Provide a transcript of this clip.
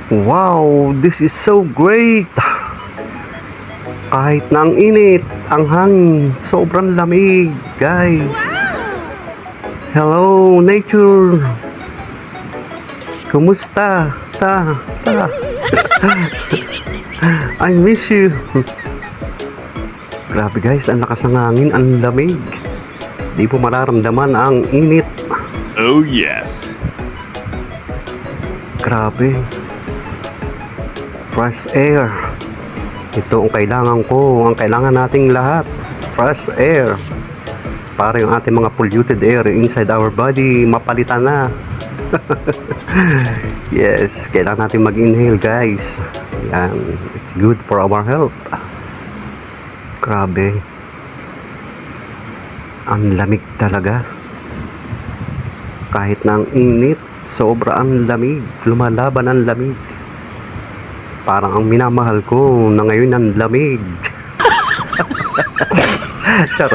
Wow, this is so great! Kahit na ang init, ang hangin, sobrang lamig, guys. Hello, nature! Kumusta? Ta. I miss you. Grabe guys, ang lakas ng hangin, ang lamig. Di po mararamdaman ang init. Oh yes. Grabe. Fresh air. Ito ang kailangan ko, ang kailangan nating lahat. Fresh air. Para yung ating mga polluted air inside our body, mapalitan na. Yes, kailangan natin mag-inhale guys. Yan, it's good for our health. Grabe. Ang lamig talaga. Kahit na ang init, sobra ang lamig. Lumalaban ang lamig. Parang ang minamahal ko na ngayon ang lamig. Charot.